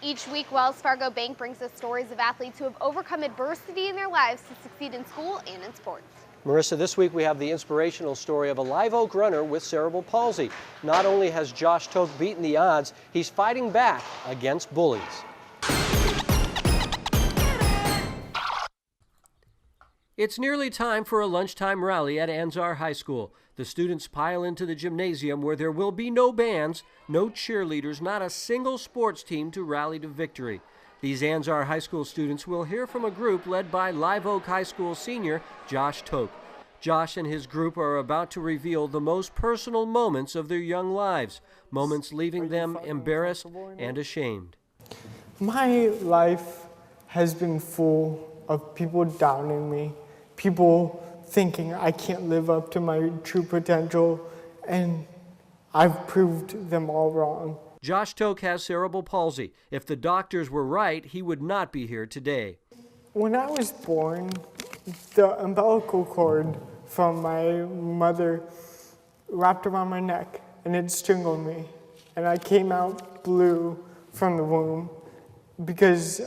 Each week, Wells Fargo Bank brings us stories of athletes who have overcome adversity in their lives to succeed in school and in sports. Marissa, this week we have the inspirational story of a Live Oak runner with cerebral palsy. Not only has Josh Toch beaten the odds, he's fighting back against bullies. It's nearly time for a lunchtime rally at Anzar High School. The students pile into the gymnasium where there will be no bands, no cheerleaders, not a single sports team to rally to victory. These Anzar High School students will hear from a group led by Live Oak High School senior Josh Toch. Josh and his group are about to reveal the most personal moments of their young lives, moments leaving them embarrassed and ashamed. My life has been full of people downing me, people thinking I can't live up to my true potential, and I've proved them all wrong. Josh Toch has cerebral palsy. If the doctors were right, he would not be here today. When I was born, the umbilical cord from my mother wrapped around my neck and it strangled me. And I came out blue from the womb because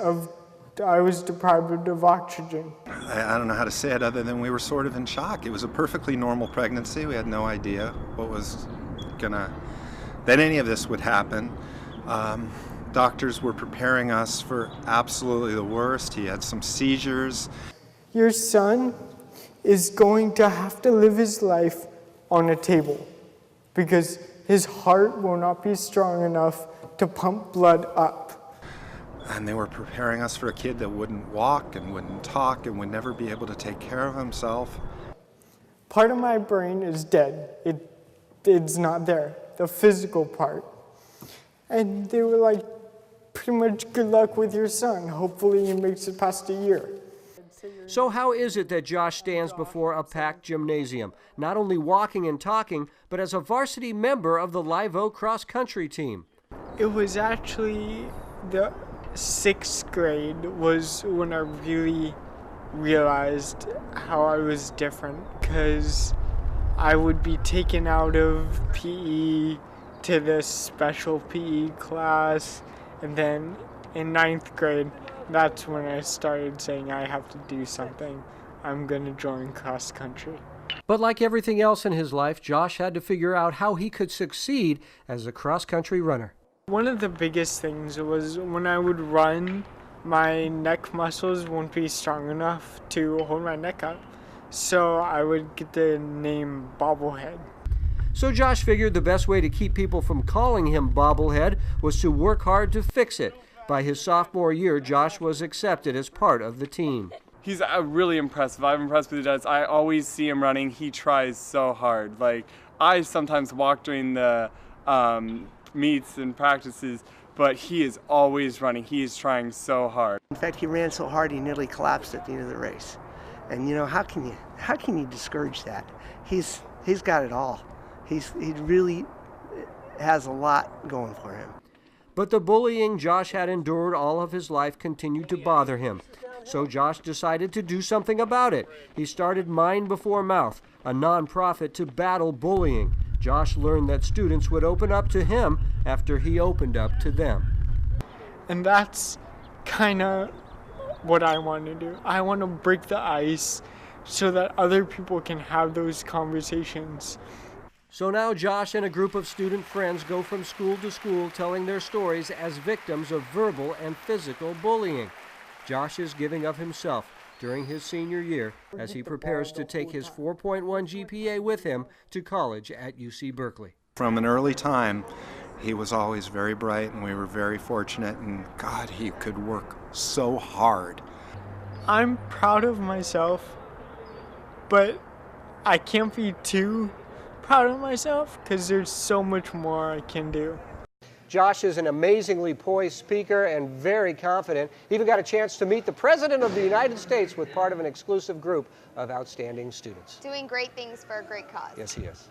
I was deprived of oxygen. I don't know how to say it other than we were sort of in shock. It was a perfectly normal pregnancy. We had no idea that any of this would happen. Doctors were preparing us for absolutely the worst. He had some seizures. Your son is going to have to live his life on a table because his heart will not be strong enough to pump blood up. And they were preparing us for a kid that wouldn't walk and wouldn't talk and would never be able to take care of himself. Part of my brain is dead. It's not there, the physical part. And they were like, pretty much good luck with your son. Hopefully he makes it past a year. So how is it that Josh stands before a packed gymnasium, not only walking and talking, but as a varsity member of the Live Oak cross-country team? It was actually the 6th grade was when I really realized how I was different, because I would be taken out of PE to this special PE class, and then in 9th grade, that's when I started saying I have to do something. I'm going to join cross country. But like everything else in his life, Josh had to figure out how he could succeed as a cross-country runner. One of the biggest things was when I would run, my neck muscles wouldn't be strong enough to hold my neck up, so I would get the name bobblehead. So Josh figured the best way to keep people from calling him bobblehead was to work hard to fix it. By his sophomore year, Josh was accepted as part of the team. He's really impressive. I'm impressed with what he does. I always see him running. He tries so hard. Like, I sometimes walk during the meets and practices, but he is always running. He is trying so hard. In fact, he ran so hard he nearly collapsed at the end of the race. And you know, how can you discourage that? He's got it all. He really has a lot going for him. But the bullying Josh had endured all of his life continued to bother him. So Josh decided to do something about it. He started Mind Before Mouth, a nonprofit to battle bullying. Josh learned that students would open up to him after he opened up to them. And that's kind of what I want to do. I want to break the ice so that other people can have those conversations. So now Josh and a group of student friends go from school to school telling their stories as victims of verbal and physical bullying. Josh is giving of himself during his senior year as he prepares to take his 4.1 GPA with him to college at UC Berkeley. From an early time, he was always very bright, and we were very fortunate, and God, he could work so hard. I'm proud of myself, but I can't be too proud of myself because there's so much more I can do. Josh is an amazingly poised speaker and very confident. He even got a chance to meet the President of the United States with part of an exclusive group of outstanding students. Doing great things for a great cause. Yes, he is.